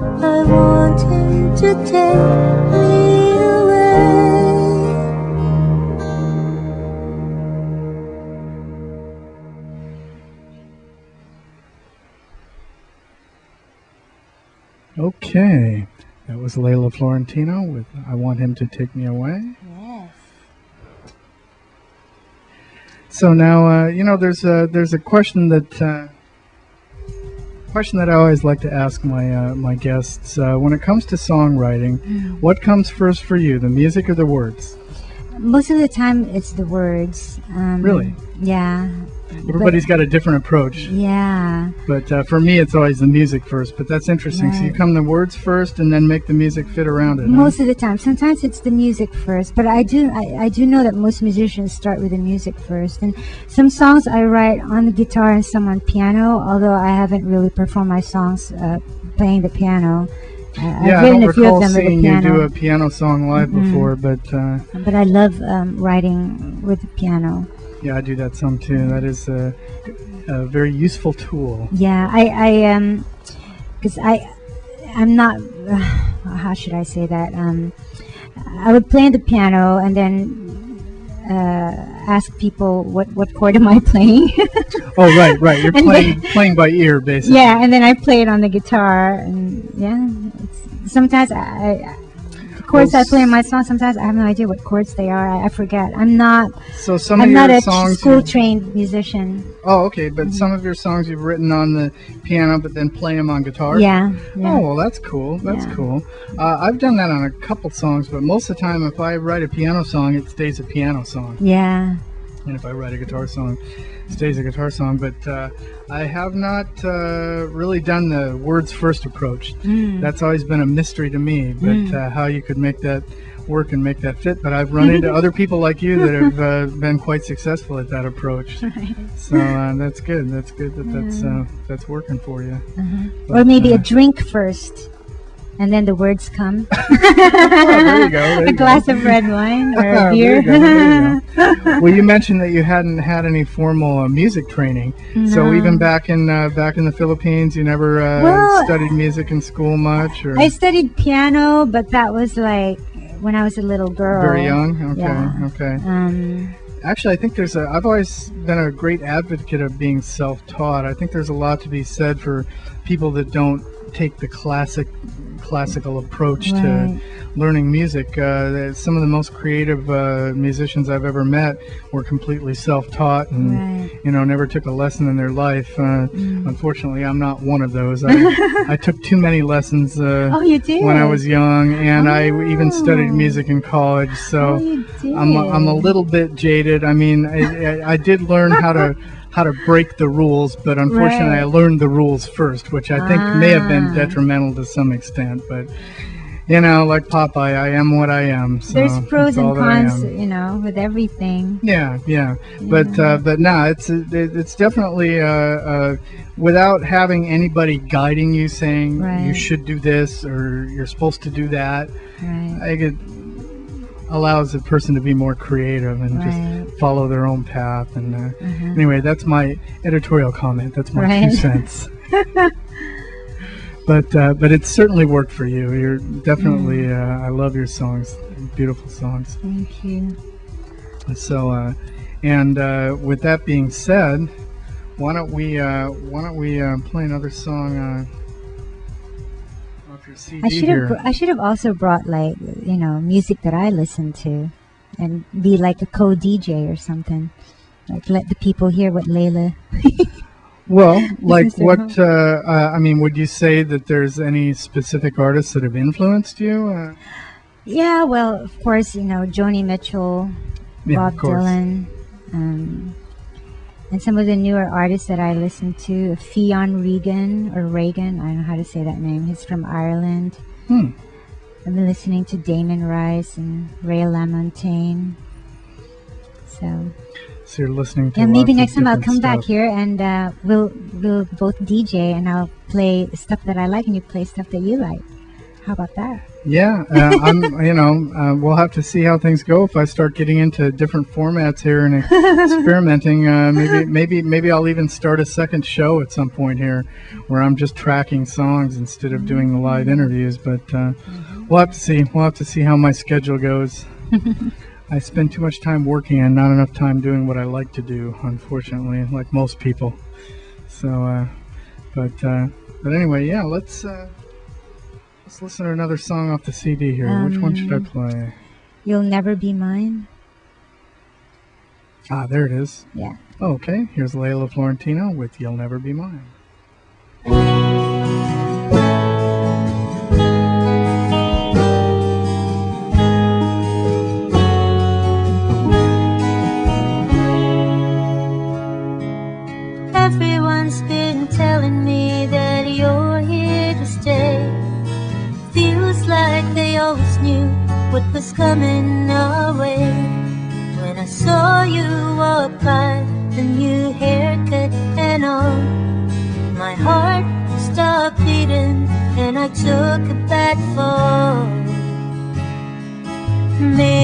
I want him to take me away. Okay, that was Leila Florentino with I Want Him to Take Me Away. Yes. So now, there's a question that I always like to ask my guests. When it comes to songwriting, what comes first for you, the music or the words? Most of the time, it's the words. Really? Yeah. Everybody's got a different approach. Yeah. But for me, it's always the music first. But that's interesting. So you come the words first and then make the music fit around it. Most of the time. Sometimes it's the music first. But I do know that most musicians start with the music first. And some songs I write on the guitar and some on piano, although I haven't really performed my songs playing the piano. Yeah, I've written I don't a few of recall them with the seeing you piano. do a piano song live before, but I love writing with the piano. yeah, I do that some too. That is a very useful tool. Yeah, because I'm not. How should I say that? I would play the piano and then ask people what chord am I playing. Oh, right. You're playing by ear, basically. Yeah, and then I play it on the guitar, and yeah, sometimes chords I play in my songs. Sometimes I have no idea what chords they are. I forget. I'm not. So some I'm of not your a songs. school-trained musician. Oh, okay. But some of your songs you've written on the piano, but then play them on guitar. Yeah. Oh, well, that's cool. That's cool. I've done that on a couple songs, but most of the time, if I write a piano song, it stays a piano song. Yeah. And if I write a guitar song, it stays a guitar song. But I have not really done the words first approach. That's always been a mystery to me. But how you could make that work and make that fit. But I've run into other people like you that have been quite successful at that approach. Right. So that's good. That's good that's working for you. Or maybe a drink first, and then the words come. There you go. A glass of red wine or a beer. There you go. Well, you mentioned that you hadn't had any formal music training. So even back in the Philippines, you never studied music in school much? Or? I studied piano, but that was like when I was a little girl. Very young? Okay, Yeah. okay. Actually, I think I've always been a great advocate of being self-taught. I think there's a lot to be said for people that don't take the classical approach to learning music. Some of the most creative musicians I've ever met were completely self-taught and never took a lesson in their life. Unfortunately, I'm not one of those. I took too many lessons Oh, you did? when I was young, and I even studied music in college. So you did. I'm a little bit jaded. I mean, I did learn how to break the rules, but unfortunately I learned the rules first, which I think may have been detrimental to some extent. But like Popeye, I am what I am. So There's pros that's all and that I am. cons, with everything. Yeah. But no, it's definitely without having anybody guiding you, saying you should do this or you're supposed to do that. Right. I think it allows a person to be more creative and just follow their own path. And anyway, that's my editorial comment. That's my 2 cents. But it's certainly worked for you. You're definitely. I love your songs. Beautiful songs. Thank you. So, with that being said, why don't we play another song off your CD here? I should have also brought music that I listen to, and be like a co-DJ or something. Like let the people hear what Leila. Well, like what? Would you say that there's any specific artists that have influenced you? Yeah, well, of course, Joni Mitchell, Bob Dylan, and some of the newer artists that I listen to, Fionn Regan, I don't know how to say that name. He's from Ireland. I've been listening to Damon Rice and Ray LaMontagne. So you're listening to. Yeah, maybe next time I'll come stuff. back here and we'll both DJ, and I'll play stuff that I like and you play stuff that you like. How about that? Yeah, we'll have to see how things go if I start getting into different formats here and experimenting. Maybe I'll even start a second show at some point here, where I'm just tracking songs instead of doing the live interviews. But we'll have to see. We'll have to see how my schedule goes. I spend too much time working and not enough time doing what I like to do, unfortunately, like most people. So, but anyway, yeah, let's listen to another song off the CD here. Which one should I play? You'll Never Be Mine. Ah, there it is. Yeah. Oh, okay, here's Leila Florentino with You'll Never Be Mine. Everyone's been telling me that you're here to stay. Feels like they always knew what was coming our way. When I saw you walk by, the new haircut and all, my heart stopped beating and I took a bad fall. Maybe